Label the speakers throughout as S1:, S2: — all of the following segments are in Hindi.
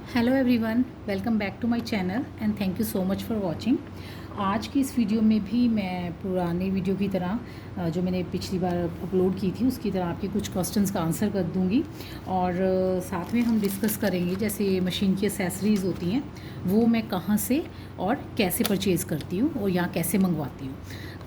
S1: Hello everyone, welcome back to my channel and thank you so much for watching. आज की इस वीडियो में भी मैं पुरानी वीडियो की तरह जो मैंने पिछली बार अपलोड की थी उसकी तरह आपके कुछ क्वेश्चंस का आंसर कर दूंगी और साथ में हम डिस्कस करेंगे जैसे मशीन की एसेसरीज़ होती हैं वो मैं कहाँ से और कैसे परचेज़ करती हूँ और यहाँ कैसे मंगवाती हूँ।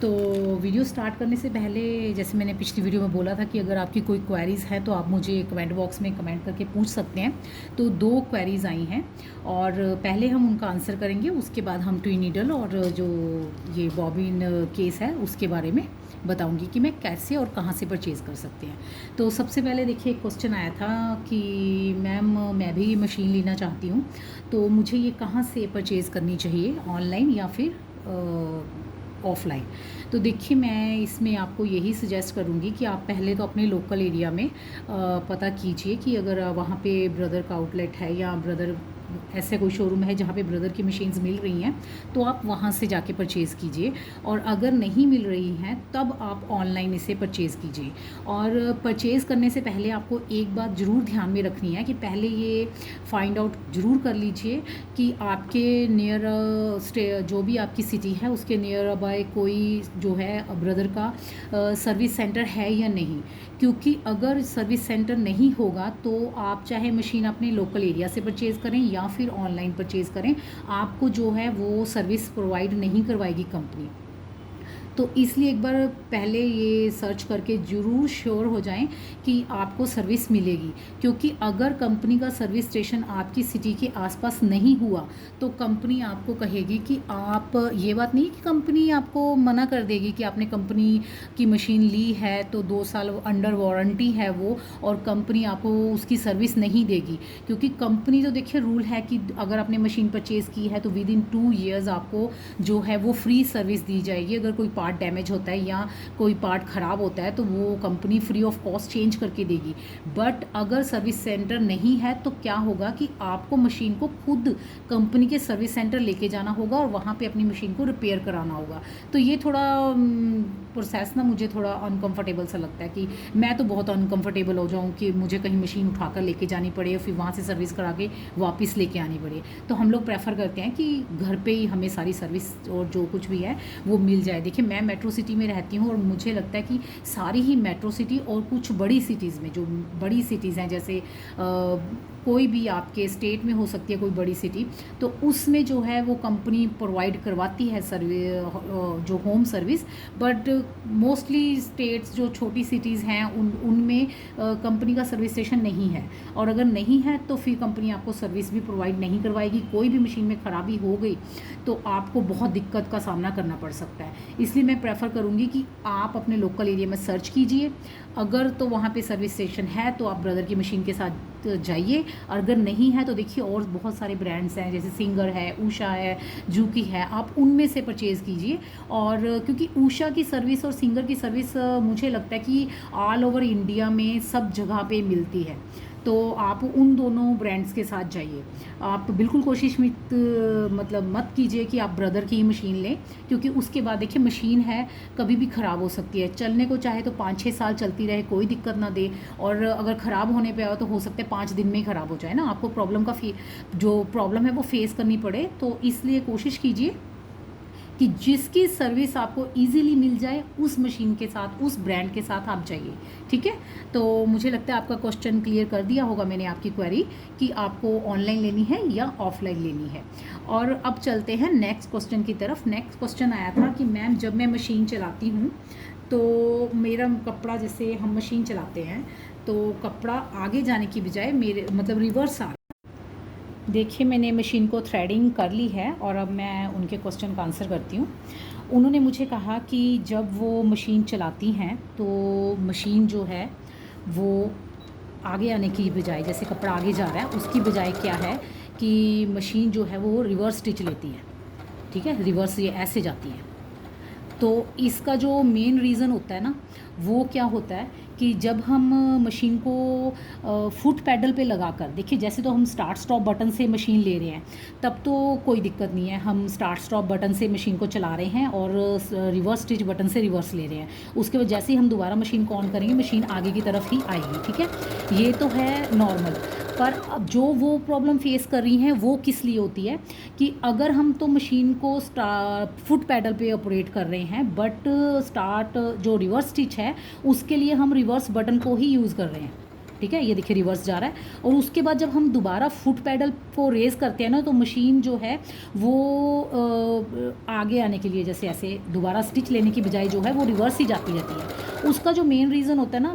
S1: तो वीडियो स्टार्ट करने से पहले जैसे मैंने पिछली वीडियो में बोला था कि अगर आपकी कोई क्वेरीज़ है तो आप मुझे कमेंट बॉक्स में कमेंट करके पूछ सकते हैं। तो 2 क्वेरीज़ आई हैं और पहले हम उनका आंसर करेंगे, उसके बाद हम ट्विन नीडल और जो ये बॉबिन केस है उसके बारे में बताऊंगी कि मैं कैसे और कहाँ से परचेज़ कर सकते हैं। तो सबसे पहले देखिए एक क्वेश्चन आया था कि मैम मैं भी मशीन लेना चाहती हूँ, तो मुझे ये कहाँ से परचेज़ करनी चाहिए, ऑनलाइन या फिर ऑफ़लाइन। तो देखिए मैं इसमें आपको यही सजेस्ट करूँगी कि आप पहले तो अपने लोकल एरिया में पता कीजिए कि अगर वहाँ पे ब्रदर का आउटलेट है या ब्रदर ऐसे कोई शोरूम है जहाँ पे ब्रदर की मशीन्स मिल रही हैं तो आप वहाँ से जाके परचेज़ कीजिए, और अगर नहीं मिल रही हैं तब आप ऑनलाइन इसे परचेज़ कीजिए। और परचेज़ करने से पहले आपको एक बात ज़रूर ध्यान में रखनी है कि पहले ये फाइंड आउट ज़रूर कर लीजिए कि आपके नियर जो भी आपकी सिटी है उसके नियर बाय कोई जो है ब्रदर का सर्विस सेंटर है या नहीं। क्योंकि अगर सर्विस सेंटर नहीं होगा तो आप चाहे मशीन अपने लोकल एरिया से परचेज़ करें या फिर ऑनलाइन परचेज़ करें, आपको जो है वो सर्विस प्रोवाइड नहीं करवाएगी कंपनी। तो इसलिए एक बार पहले ये सर्च करके ज़रूर श्योर हो जाएं कि आपको सर्विस मिलेगी, क्योंकि अगर कंपनी का सर्विस स्टेशन आपकी सिटी के आसपास नहीं हुआ तो कंपनी आपको कहेगी कि आप, ये बात नहीं कि कंपनी आपको मना कर देगी कि आपने कंपनी की मशीन ली है तो 2 साल अंडर वारंटी है वो, और कंपनी आपको उसकी सर्विस नहीं देगी। क्योंकि कंपनी तो देखिए रूल है कि अगर आपने मशीन परचेज़ की है तो विद इन 2 ईयर्स आपको जो है वो फ्री सर्विस दी जाएगी। अगर कोई पार्ट डैमेज होता है या कोई पार्ट ख़राब होता है तो वो company free of cost change करके देगी। बट अगर सर्विस सेंटर नहीं है तो क्या होगा कि आपको मशीन को खुद कंपनी के सर्विस सेंटर लेके जाना होगा और वहाँ पे अपनी मशीन को रिपेयर कराना होगा। तो ये थोड़ा प्रोसेस ना मुझे थोड़ा अनकंफर्टेबल सा लगता है कि मैं तो बहुत अनकंफर्टेबल हो जाऊँ कि मुझे कहीं मशीन उठाकर लेके जानी पड़े और फिर वहाँ से सर्विस करा के वापस लेके आनी पड़े। तो हम लोग प्रेफर करते हैं कि घर पे ही हमें सारी सर्विस और जो कुछ भी है वो मिल जाए। देखिए मैं मेट्रो सिटी में रहती हूँ और मुझे लगता है कि सारी ही मेट्रो सिटी और कुछ बड़ी सिटीज़ में, जो बड़ी सिटीज़ हैं जैसे कोई भी आपके स्टेट में हो सकती है कोई बड़ी सिटी, तो उसमें जो है वो कंपनी प्रोवाइड करवाती है जो home service. But mostly states जो छोटी सिटीज़ हैं उनमें कंपनी का सर्विस स्टेशन नहीं है, और अगर नहीं है तो फिर कंपनी आपको सर्विस भी प्रोवाइड नहीं करवाएगी। कोई भी मशीन में ख़राबी हो गई तो आपको बहुत दिक्कत का सामना करना पड़ सकता है। इसलिए मैं प्रेफर करूँगी कि आप अपने लोकल एरिया में सर्च कीजिए, अगर तो वहाँ पे सर्विस स्टेशन है तो आप ब्रदर की मशीन के साथ जाइए, और अगर नहीं है तो देखिए और बहुत सारे ब्रांड्स हैं जैसे सिंगर है, उषा है, जूकी है, आप उनमें से परचेज़ कीजिए। और क्योंकि उषा की सर्विस और सिंगर की सर्विस मुझे लगता है कि ऑल ओवर इंडिया में सब जगह पे मिलती है, तो आप उन दोनों ब्रांड्स के साथ जाइए। आप बिल्कुल कोशिश मत कीजिए कि आप ब्रदर की ही मशीन लें, क्योंकि उसके बाद देखिए मशीन है कभी भी ख़राब हो सकती है। चलने को चाहे तो 5-6 साल चलती रहे, कोई दिक्कत ना दे, और अगर ख़राब होने पे आओ तो हो सकता है 5 दिन में ही ख़राब हो जाए ना, आपको जो प्रॉब्लम है वो फेस करनी पड़े। तो इसलिए कोशिश कीजिए कि जिसकी सर्विस आपको इजीली मिल जाए उस मशीन के साथ, उस ब्रांड के साथ आप जाइए। ठीक है, तो मुझे लगता है आपका क्वेश्चन क्लियर कर दिया होगा मैंने आपकी क्वेरी कि आपको ऑनलाइन लेनी है या ऑफलाइन लेनी है। और अब चलते हैं नेक्स्ट क्वेश्चन की तरफ। नेक्स्ट क्वेश्चन आया था कि मैम जब मैं मशीन चलाती हूँ तो मेरा कपड़ा, जैसे हम मशीन चलाते हैं तो कपड़ा आगे जाने की बजाय मेरे मतलब रिवर्स आ, देखिए मैंने मशीन को थ्रेडिंग कर ली है और अब मैं उनके क्वेश्चन का आंसर करती हूँ। उन्होंने मुझे कहा कि जब वो मशीन चलाती हैं तो मशीन जो है वो आगे आने की बजाय, जैसे कपड़ा आगे जा रहा है उसकी बजाय क्या है कि मशीन जो है वो रिवर्स स्टिच लेती है। ठीक है, रिवर्स ये ऐसे जाती है। तो इसका जो मेन रीज़न होता है ना वो क्या होता है कि जब हम मशीन को फुट पैडल पे लगाकर, देखिए जैसे तो हम स्टार्ट स्टॉप बटन से मशीन ले रहे हैं तब तो कोई दिक्कत नहीं है, हम स्टार्ट स्टॉप बटन से मशीन को चला रहे हैं और रिवर्स स्टिच बटन से रिवर्स ले रहे हैं। उसके बाद जैसे ही हम दोबारा मशीन को ऑन करेंगे मशीन आगे की तरफ ही आएगी। ठीक है, ये तो है नॉर्मल। पर अब जो वो प्रॉब्लम फेस कर रही हैं वो किस लिए होती है कि अगर हम तो मशीन को फुट पैडल पे ऑपरेट कर रहे हैं, बट स्टार्ट जो रिवर्स स्टिच है उसके लिए हम रिवर्स बटन को ही यूज़ कर रहे हैं। ठीक है, ये देखिए रिवर्स जा रहा है। और उसके बाद जब हम दोबारा फुट पैडल को रेज करते हैं ना, तो मशीन जो है वो आगे आने के लिए जैसे ऐसे दोबारा स्टिच लेने की बजाय जो है वो रिवर्स ही जाती रहती है। उसका जो मेन रीज़न होता है ना,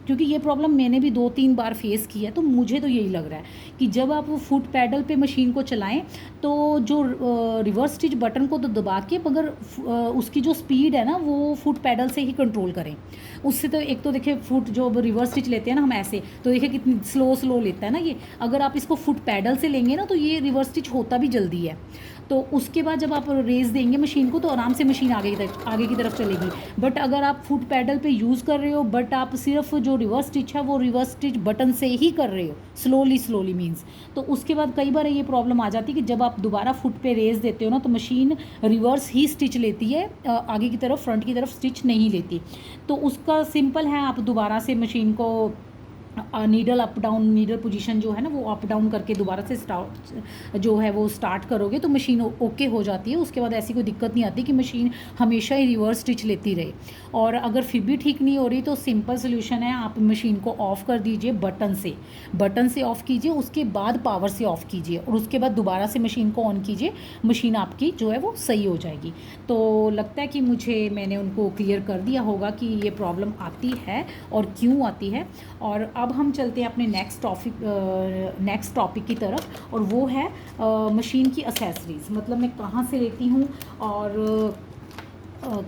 S1: क्योंकि ये प्रॉब्लम मैंने भी 2-3 बार फेस की है, तो मुझे तो यही लग रहा है कि जब आप वो फुट पैडल पे मशीन को चलाएं तो जो रिवर्स स्टिच बटन को तो दबा के, मगर उसकी जो स्पीड है ना वो फुट पैडल से ही कंट्रोल करें। उससे तो एक तो देखिए फुट जो रिवर्स स्टिच लेते हैं ना हम ऐसे, तो देखिए कितनी स्लो लेता है ना ये। अगर आप इसको फुट पैडल से लेंगे ना तो ये रिवर्स स्टिच होता भी जल्दी है। तो उसके बाद जब आप रेस देंगे मशीन को तो आराम से मशीन आगे की तरफ चलेगी। बट अगर आप फुट पैडल पे यूज़ कर रहे हो, बट आप सिर्फ जो रिवर्स स्टिच है वो रिवर्स स्टिच बटन से ही कर रहे हो, स्लोली मीन्स, तो उसके बाद कई बार ये प्रॉब्लम आ जाती है कि जब आप दोबारा फुट पे रेस देते हो ना तो मशीन रिवर्स ही स्टिच लेती है, आगे की तरफ फ्रंट की तरफ स्टिच नहीं लेती। तो उसका सिंपल है, आप दोबारा से मशीन को needle up down, needle position जो है ना वो अप डाउन करके दोबारा से स्टार्ट जो है वो स्टार्ट करोगे तो मशीन ओके हो जाती है। उसके बाद ऐसी कोई दिक्कत नहीं आती कि मशीन हमेशा ही रिवर्स स्टिच लेती रहे। और अगर फिर भी ठीक नहीं हो रही तो सिंपल सोल्यूशन है, आप मशीन को ऑफ़ कर दीजिए बटन से ऑफ़ कीजिए, उसके बाद पावर से ऑफ़ कीजिए और उसके बाद दोबारा से मशीन को ऑन कीजिए, मशीन आपकी जो है वो सही हो जाएगी। तो लगता है कि मैंने उनको क्लियर कर दिया होगा कि ये प्रॉब्लम आती है और क्यों आती है। और अब हम चलते हैं अपने नेक्स्ट टॉपिक की तरफ, और वो है मशीन की एक्सेसरीज़, मतलब मैं कहाँ से लेती हूँ और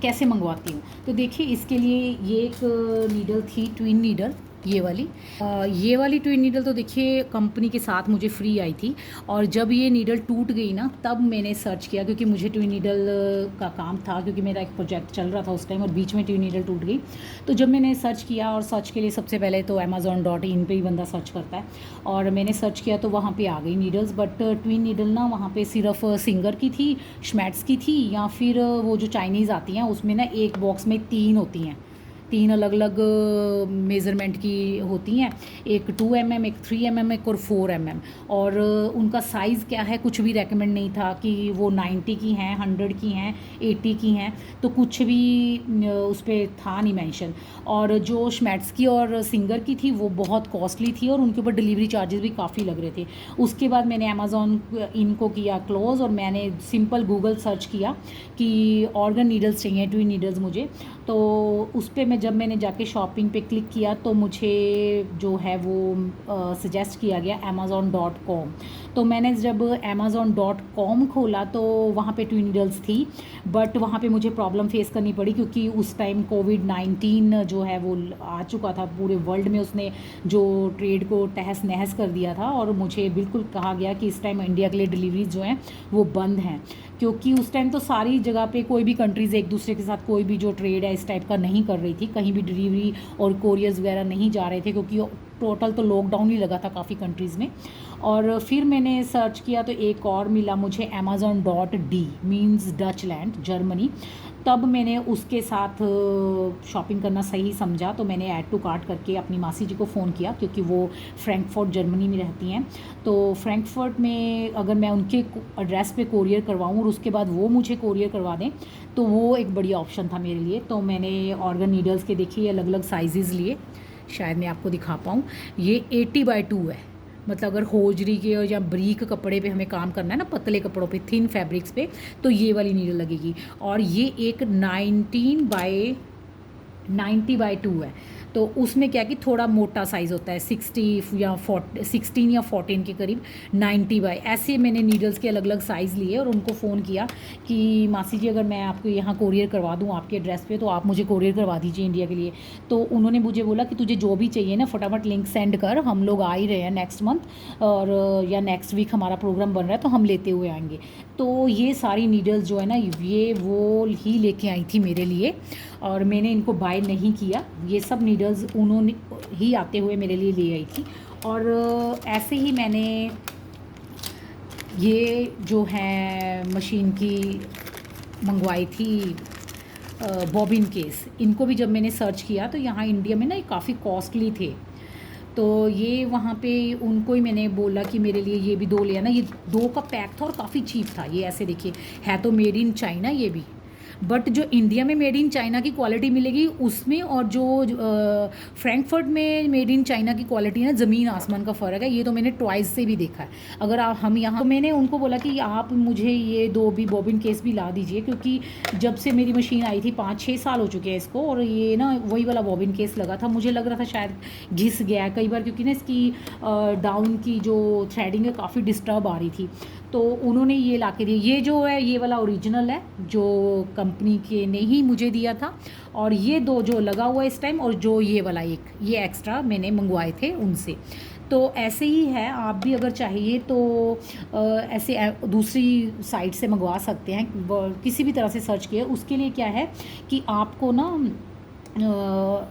S1: कैसे मंगवाती हूँ। तो देखिए इसके लिए ये एक नीडल थी, ट्विन नीडल, ये वाली ट्विन नीडल तो देखिए कंपनी के साथ मुझे फ्री आई थी। और जब ये नीडल टूट गई ना तब मैंने सर्च किया, क्योंकि मुझे ट्विन नीडल का काम था, क्योंकि मेरा एक प्रोजेक्ट चल रहा था उस टाइम और बीच में ट्विन नीडल टूट गई। तो जब मैंने सर्च किया, और सर्च के लिए सबसे पहले तो amazon.in पे ही बंदा सर्च करता है, और मैंने सर्च किया तो वहाँ पे आ गई नीडल्स। बट ट्विन नीडल ना वहाँ पे सिर्फ सिंगर की थी, श्मैट्स की थी, या फिर वो जो चाइनीज़ आती हैं उसमें ना एक बॉक्स में 3 होती हैं, 3 अलग अलग मेज़रमेंट की होती हैं, एक 2 mm, एक 3 mm, एक और 4 mm। और उनका साइज़ क्या है कुछ भी रेकमेंड नहीं था कि वो 90 की हैं, 100 की हैं, 80 की हैं, तो कुछ भी उस पर था नहीं मेंशन। और जो श्मैट्स की और सिंगर की थी वो बहुत कॉस्टली थी और उनके ऊपर डिलीवरी चार्जेस भी काफ़ी लग रहे थे। उसके बाद मैंने अमेज़ॉन इनको किया क्लोज़ और मैंने सिंपल गूगल सर्च किया कि ऑर्गन नीडल्स चाहिए, ट्विन नीडल्स मुझे। तो उस पर जब मैंने जाके शॉपिंग पे क्लिक किया तो मुझे जो है वो सजेस्ट किया गया amazon.com। तो मैंने जब amazon.com खोला तो वहाँ पे ट्विन नीडल्स थी, बट वहाँ पे मुझे प्रॉब्लम फेस करनी पड़ी, क्योंकि उस टाइम कोविड-19 जो है वो आ चुका था पूरे वर्ल्ड में, उसने जो ट्रेड को तहस नहस कर दिया था। और मुझे बिल्कुल कहा गया कि इस टाइम इंडिया के लिए डिलीवरीज जो हैं वो बंद हैं, क्योंकि उस टाइम तो सारी जगह पे कोई भी कंट्रीज़ एक दूसरे के साथ कोई भी जो ट्रेड है इस टाइप का नहीं कर रही थी, कहीं भी डिलीवरी और कोरियर्स वगैरह नहीं जा रहे थे, क्योंकि टोटल तो लॉकडाउन ही लगा था काफ़ी कंट्रीज़ में। और फिर मैंने सर्च किया तो एक और मिला मुझे amazon.d means Dutch land, Germany. तब मैंने उसके साथ शॉपिंग करना सही समझा, तो मैंने ऐड टू कार्ट करके अपनी मासी जी को फ़ोन किया, क्योंकि वो फ्रैंकफर्ट जर्मनी में रहती हैं। तो फ्रैंकफर्ट में अगर मैं उनके एड्रेस पे कोरियर करवाऊँ और उसके बाद वो मुझे कोरियर करवा दें तो वो एक बढ़िया ऑप्शन था मेरे लिए। तो मैंने ऑर्गन नीडल्स के देखिए अलग अलग साइज़ लिए, शायद मैं आपको दिखा पाऊँ। ये 80x2 है, मतलब अगर होजरी के या ब्रीक कपड़े पे हमें काम करना है ना, पतले कपड़ों पे, थिन फैब्रिक्स पे, तो ये वाली नीडल लगेगी। और ये एक 90x2 है, तो उसमें क्या कि थोड़ा मोटा साइज़ होता है, 16 या 14 के करीब, 90 ऐसे मैंने नीडल्स के अलग अलग साइज़ लिए और उनको फ़ोन किया कि मासी जी अगर मैं आपको यहाँ कोरियर करवा दूँ आपके एड्रेस पे तो आप मुझे कोरियर करवा दीजिए इंडिया के लिए। तो उन्होंने मुझे बोला कि तुझे जो भी चाहिए ना फटाफट लिंक सेंड कर, हम लोग आ ही रहे हैं नेक्स्ट मंथ, और या नेक्स्ट वीक हमारा प्रोग्राम बन रहा है तो हम लेते हुए आएंगे। तो ये सारी नीडल्स जो है ना ये वो ही लेके आई थी मेरे लिए, और मैंने इनको बाय नहीं किया, ये सब नीडल्स उन्होंने ही आते हुए मेरे लिए ले आई थी। और ऐसे ही मैंने ये जो है मशीन की मंगवाई थी बॉबिन केस, इनको भी जब मैंने सर्च किया तो यहाँ इंडिया में ना ये काफ़ी कॉस्टली थे। तो ये वहाँ पे उनको ही मैंने बोला कि मेरे लिए ये भी 2 ले आना। ये 2 का पैक था और काफ़ी चीप था। ये ऐसे देखिए, है तो मेड इन चाइना ये भी, बट जो इंडिया में मेड इन चाइना की क्वालिटी मिलेगी उसमें और जो फ्रैंकफर्ट में मेड इन चाइना की क्वालिटी है ना, ज़मीन आसमान का फ़र्क है। ये तो मैंने ट्वाइस से भी देखा है। अगर आप हम यहाँ, तो मैंने उनको बोला कि आप मुझे ये 2 भी बॉबिन केस भी ला दीजिए, क्योंकि जब से मेरी मशीन आई थी 5-6 साल हो चुके हैं इसको, और ये ना वही वाला बॉबिन केस लगा था। मुझे लग रहा था शायद घिस गया है कई बार, क्योंकि ना इसकी डाउन की जो थ्रेडिंग है काफ़ी डिस्टर्ब आ रही थी। तो उन्होंने ये ला के दिया। ये जो है ये वाला ओरिजिनल है जो कंपनी के ने ही मुझे दिया था, और ये 2 जो लगा हुआ है इस टाइम, और जो ये वाला एक ये एक्स्ट्रा मैंने मंगवाए थे उनसे। तो ऐसे ही है, आप भी अगर चाहिए तो ऐसे दूसरी साइट से मंगवा सकते हैं। किसी भी तरह से सर्च किया, उसके लिए क्या है कि आपको ना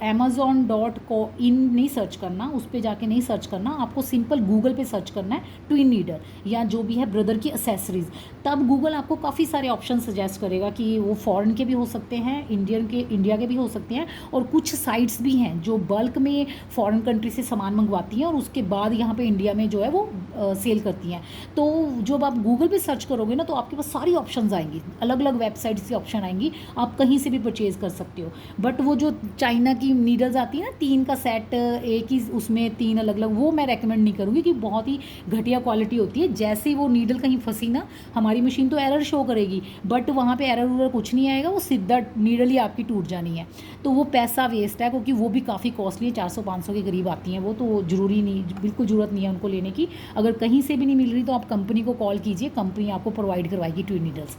S1: amazon.in नहीं सर्च करना, उस पर जाके नहीं सर्च करना, आपको सिंपल गूगल पे सर्च करना है ट्विन नीडल या जो भी है ब्रदर की एसेसरीज़। तब गूगल आपको काफ़ी सारे ऑप्शन सजेस्ट करेगा कि वो फॉरेन के भी हो सकते हैं, इंडिया के भी हो सकते हैं, और कुछ साइट्स भी हैं जो बल्क में फॉरेन कंट्री से सामान मंगवाती हैं और उसके बाद यहाँ पे इंडिया में जो है वो सेल करती हैं। तो जब आप गूगल पे सर्च करोगे ना, तो आपके पास सारी ऑप्शंस आएंगी, अलग अलग वेबसाइट्स की ऑप्शन आएंगी, आप कहीं से भी परचेज़ कर सकते हो। बट वो जो चाइना की नीडल्स आती है ना, 3 का सेट, एक ही उसमें 3 अलग अलग, वो मैं रेकमेंड नहीं करूँगी कि बहुत ही घटिया क्वालिटी होती है। जैसे ही वो नीडल कहीं फंसी ना, हमारी मशीन तो एरर शो करेगी, बट वहाँ पे एरर उरर कुछ नहीं आएगा, वो सीधा नीडल ही आपकी टूट जानी है। तो वो पैसा वेस्ट है, क्योंकि वो भी काफ़ी कॉस्टली है, 400-500 के करीब आती हैं वो। तो ज़रूरी नहीं, बिल्कुल ज़रूरत नहीं है उनको लेने की। अगर कहीं से भी नहीं मिल रही तो आप कंपनी को कॉल कीजिए, कंपनी आपको प्रोवाइड करवाएगी ट्विन नीडल्स।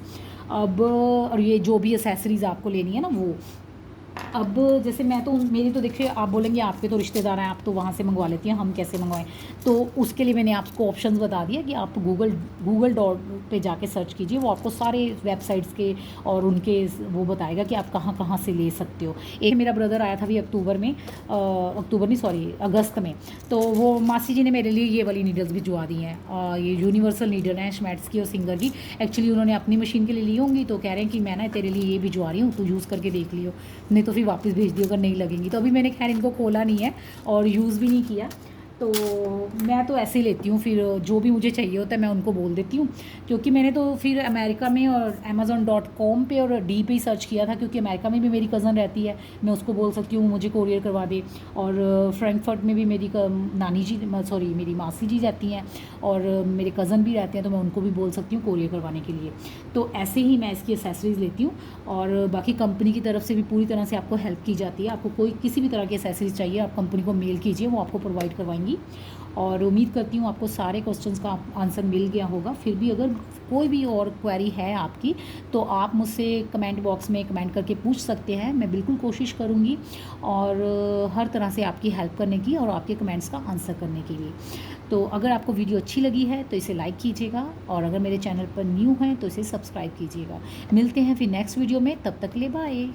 S1: अब और ये जो भी एसेसरीज़ आपको लेनी है ना वो, अब जैसे मैं तो, मेरी तो देखिए, आप बोलेंगे आपके तो रिश्तेदार हैं, आप तो वहाँ से मंगवा लेती हैं, हम कैसे मंगवाएं। तो उसके लिए मैंने आपको ऑप्शंस बता दिया कि आप गूगल डॉट पे जाके सर्च कीजिए, वो आपको सारे वेबसाइट्स के और उनके वो बताएगा कि आप कहाँ कहाँ से ले सकते हो। एक मेरा ब्रदर आया था भी अगस्त में, तो वो मासी जी ने मेरे लिए ये वाली नीडल्स भिजवा दी हैं। ये यूनिवर्सल नीडल हैं श्मेट्स की और सिंगर की। एक्चुअली उन्होंने अपनी मशीन के लिए ली होंगी, तो कह रहे हैं कि मैं ना तेरे लिए ये भिजवा रही हूँ, तो यूज़ करके देख लियो, नहीं तो फिर वापस भेज दियो अगर नहीं लगेंगी। तो अभी मैंने खैर इनको खोला नहीं है और यूज़ भी नहीं किया, तो मैं तो ऐसे ही लेती हूँ। फिर जो भी मुझे चाहिए होता है मैं उनको बोल देती हूँ, क्योंकि मैंने तो फिर अमेरिका में और amazon.com पे और डी पे ही सर्च किया था, क्योंकि अमेरिका में भी मेरी कज़न रहती है, मैं उसको बोल सकती हूँ मुझे कोरियर करवा दे। और फ्रैंकफर्ट में भी मेरी मेरी मासी जी रहती हैं, और मेरे कज़न भी रहते हैं, तो मैं उनको भी बोल सकती हूँ कोरियर करवाने के लिए। तो ऐसे ही मैं इसकी एसेसरीज़ लेती हूँ, और बाकी कंपनी की तरफ से भी पूरी तरह से आपको हेल्प की जाती है। आपको कोई किसी भी तरह की एसेसरीज़ चाहिए, आप कंपनी को मेल कीजिए, वो आपको प्रोवाइड करवाएंगी। और उम्मीद करती हूँ आपको सारे क्वेश्चंस का आंसर मिल गया होगा। फिर भी अगर कोई भी और क्वेरी है आपकी, तो आप मुझसे कमेंट बॉक्स में कमेंट करके पूछ सकते हैं। मैं बिल्कुल कोशिश करूँगी और हर तरह से आपकी हेल्प करने की और आपके कमेंट्स का आंसर करने के लिए। तो अगर आपको वीडियो अच्छी लगी है तो इसे लाइक कीजिएगा, और अगर मेरे चैनल पर न्यू हैं तो इसे सब्सक्राइब कीजिएगा। मिलते हैं फिर नेक्स्ट वीडियो में, तब तक ले बाय।